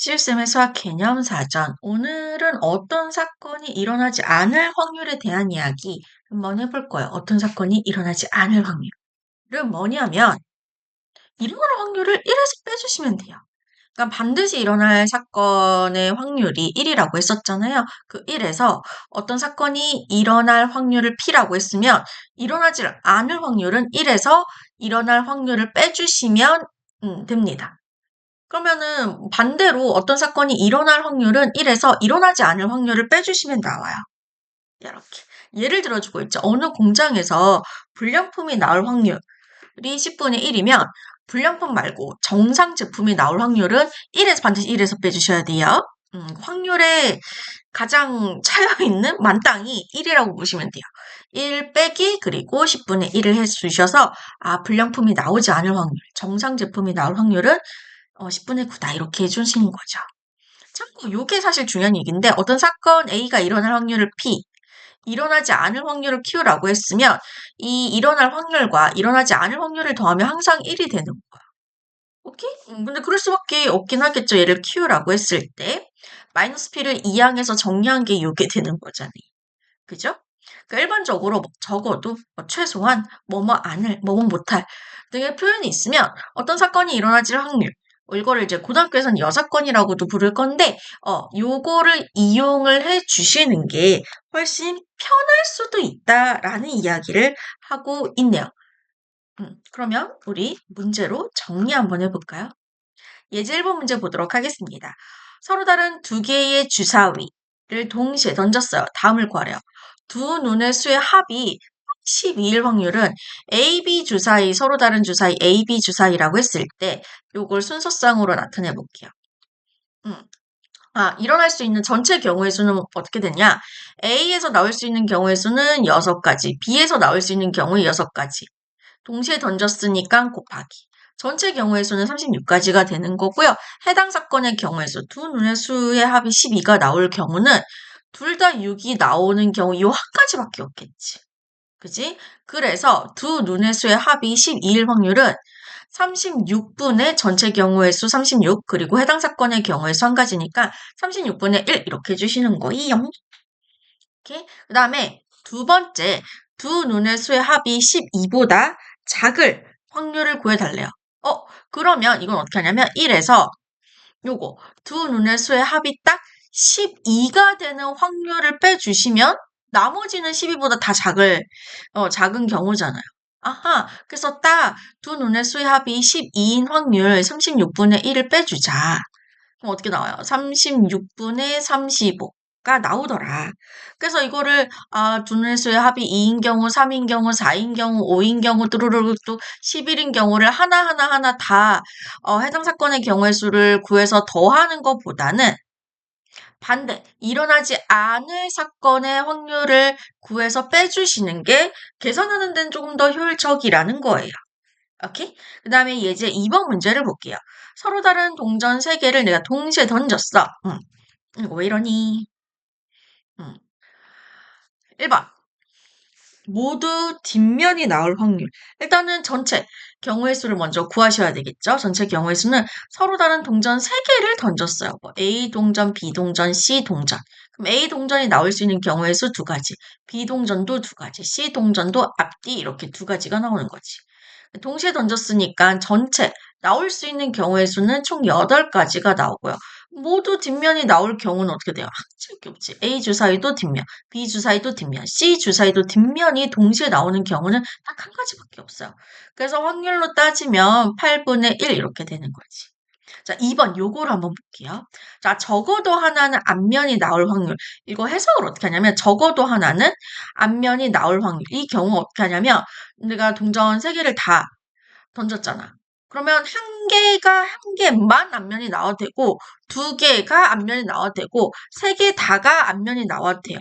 실생활 수학 개념 사전. 오늘은 어떤 사건이 일어나지 않을 확률에 대한 이야기 한번 해볼 거예요. 어떤 사건이 일어나지 않을 확률은 뭐냐면 일어날 확률을 1에서 빼주시면 돼요. 그러니까 반드시 일어날 사건의 확률이 1이라고 했었잖아요. 그 1에서 어떤 사건이 일어날 확률을 P라고 했으면 일어나지 않을 확률은 1에서 일어날 확률을 빼주시면 됩니다. 그러면은 반대로 어떤 사건이 일어날 확률은 1에서 일어나지 않을 확률을 빼주시면 나와요. 이렇게. 예를 들어주고 있죠. 어느 공장에서 불량품이 나올 확률이 10분의 1이면 불량품 말고 정상 제품이 나올 확률은 1에서 반드시 1에서 빼주셔야 돼요. 확률에 가장 차여있는 만땅이 1이라고 보시면 돼요. 1 빼기 그리고 10분의 1을 해주셔서 불량품이 나오지 않을 확률, 정상 제품이 나올 확률은 10분의 9다 이렇게 해주시는 거죠. 참고 요게 사실 중요한 얘기인데 어떤 사건 A가 일어날 확률을 P, 일어나지 않을 확률을 Q라고 했으면 이 일어날 확률과 일어나지 않을 확률을 더하면 항상 1이 되는 거야. 오케이? 근데 그럴 수밖에 없긴 하겠죠. 얘를 Q라고 했을 때 마이너스 P를 이항해서 정리한 게 요게 되는 거잖아요. 그죠? 그러니까 일반적으로 적어도 최소한 뭐뭐 안을, 뭐뭐 못할 등의 표현이 있으면 어떤 사건이 일어나질 확률, 이거를 이제 고등학교에서는 여사건이라고도 부를 건데, 요거를 이용을 해 주시는 게 훨씬 편할 수도 있다라는 이야기를 하고 있네요. 그러면 우리 문제로 정리 한번 해볼까요? 예제 1번 문제 보도록 하겠습니다. 서로 다른 두 개의 주사위를 동시에 던졌어요. 다음을 구하래요. 두 눈의 수의 합이 12일 확률은 A, B 주사위, 서로 다른 주사위, A, B 주사위라고 했을 때 요걸 순서상으로 나타내 볼게요. 일어날 수 있는 전체 경우의 수는 어떻게 되냐? A에서 나올 수 있는 경우의 수는 6가지, B에서 나올 수 있는 경우의 6가지. 동시에 던졌으니까 곱하기. 전체 경우의 수는 36가지가 되는 거고요. 해당 사건의 경우의 수, 두 눈의 수의 합이 12가 나올 경우는 둘 다 6이 나오는 경우 이 한 가지밖에 없겠지. 그지? 그래서 두 눈의 수의 합이 12일 확률은 36분의 전체 경우의 수 36, 그리고 해당 사건의 경우의 수 한 가지니까 36분의 1 이렇게 해주시는 거예요. 오케이? 그 다음에 두 번째, 두 눈의 수의 합이 12보다 작을 확률을 구해달래요. 그러면 이건 어떻게 하냐면 1에서 요거 두 눈의 수의 합이 딱 12가 되는 확률을 빼주시면 나머지는 12보다 다 작은 경우잖아요. 아하, 그래서 딱 두 눈의 수의 합이 12인 확률 36분의 1을 빼주자. 그럼 어떻게 나와요? 36분의 35가 나오더라. 그래서 이거를 두 눈의 수의 합이 2인 경우, 3인 경우, 4인 경우, 5인 경우, 뚜루루루 또 11인 경우를 하나하나 다 해당 사건의 경우의 수를 구해서 더하는 것보다는 반대, 일어나지 않을 사건의 확률을 구해서 빼주시는 게 계산하는 데는 조금 더 효율적이라는 거예요. 오케이? 그 다음에 예제 2번 문제를 볼게요. 서로 다른 동전 3개를 내가 동시에 던졌어. 이거 왜 이러니? 1번. 모두 뒷면이 나올 확률. 일단은 전체 경우의 수를 먼저 구하셔야 되겠죠. 전체 경우의 수는 서로 다른 동전 3개를 던졌어요. 뭐 A 동전, B 동전, C 동전. 그럼 A 동전이 나올 수 있는 경우의 수 2가지, B 동전도 2가지, C 동전도 앞뒤 이렇게 2가지가 나오는 거지. 동시에 던졌으니까 전체 나올 수 있는 경우의 수는 총 8가지가 나오고요. 모두 뒷면이 나올 경우는 어떻게 돼요? 한 가지밖에 없지. A 주사위도 뒷면, B 주사위도 뒷면, C 주사위도 뒷면이 동시에 나오는 경우는 딱 한 가지밖에 없어요. 그래서 확률로 따지면 8분의 1 이렇게 되는 거지. 자, 2번 요거를 한번 볼게요. 자, 적어도 하나는 앞면이 나올 확률. 이거 해석을 어떻게 하냐면 적어도 하나는 앞면이 나올 확률. 이 경우 어떻게 하냐면 내가 동전 3개를 다 던졌잖아. 그러면 한 개만 앞면이 나와도 되고 2개가 앞면이 나와도 되고 3개 다가 앞면이 나와도 돼요.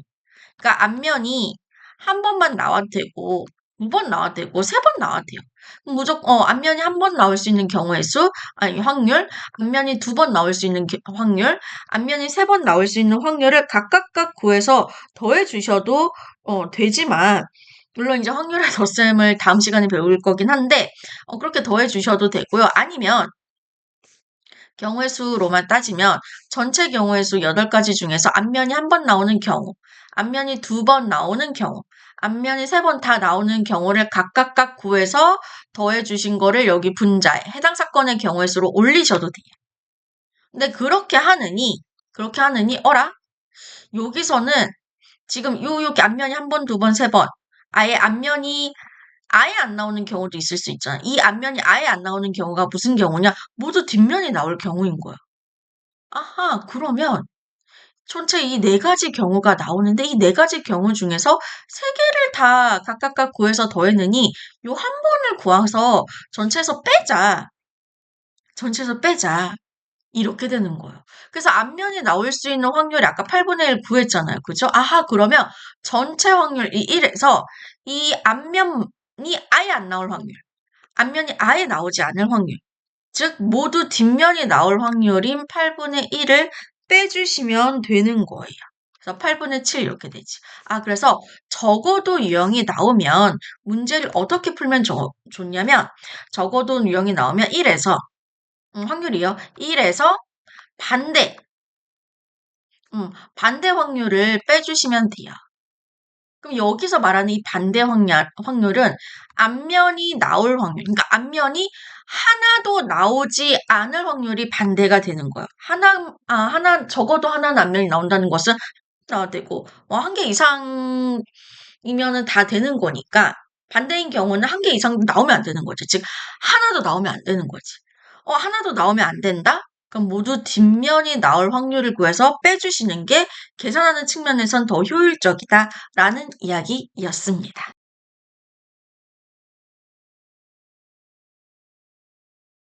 그러니까 앞면이 한 번만 나와도 되고 2번 나와도 되고 3번 나와도 돼요. 무조건 앞면이 한 번 나올 수 있는 경우의 수, 아니 확률, 앞면이 2번 나올 수 있는 확률, 앞면이 3번 나올 수 있는 확률을 각각 구해서 더해 주셔도 되지만 물론 이제 확률의 덧셈을 다음 시간에 배울 거긴 한데 그렇게 더해 주셔도 되고요. 아니면 경우의 수로만 따지면 전체 경우의 수 8가지 중에서 앞면이 한 번 나오는 경우, 앞면이 2번 나오는 경우, 앞면이 3번 다 나오는 경우를 각각 구해서 더해 주신 거를 여기 분자에 해당 사건의 경우의 수로 올리셔도 돼요. 근데 그렇게 하느니 어라? 여기서는 지금 여기 앞면이 1번, 2번, 3번 아예 앞면이 아예 안 나오는 경우도 있을 수 있잖아. 이 앞면이 아예 안 나오는 경우가 무슨 경우냐? 모두 뒷면이 나올 경우인 거야. 아하, 그러면 전체 이 4가지 경우가 나오는데 이 4가지 경우 중에서 3개를 다 각각 구해서 더했느니 요 한 번을 구해서 전체에서 빼자. 이렇게 되는 거예요. 그래서 앞면이 나올 수 있는 확률이 아까 8분의 1 구했잖아요. 그죠? 아하, 그러면 전체 확률이 1에서 이 앞면이 아예 안 나올 확률, 앞면이 아예 나오지 않을 확률, 즉 모두 뒷면이 나올 확률인 8분의 1을 빼주시면 되는 거예요. 그래서 8분의 7 이렇게 되지. 그래서 적어도 유형이 나오면 문제를 어떻게 풀면 좋냐면 적어도 유형이 나오면 1에서 확률이요. 1에서 반대 반대 확률을 빼주시면 돼요. 그럼 여기서 말하는 이 반대 확률은 앞면이 나올 확률, 그러니까 앞면이 하나도 나오지 않을 확률이 반대가 되는 거예요. 적어도 하나는 앞면이 나온다는 것은 나와야 되고, 1개 이상이면은 다 되는 거니까, 반대인 경우는 1개 이상 나오면 안 되는 거지. 즉, 하나도 나오면 안 되는 거지. 하나도 나오면 안 된다? 그럼 모두 뒷면이 나올 확률을 구해서 빼주시는 게 계산하는 측면에선 더 효율적이다라는 이야기였습니다.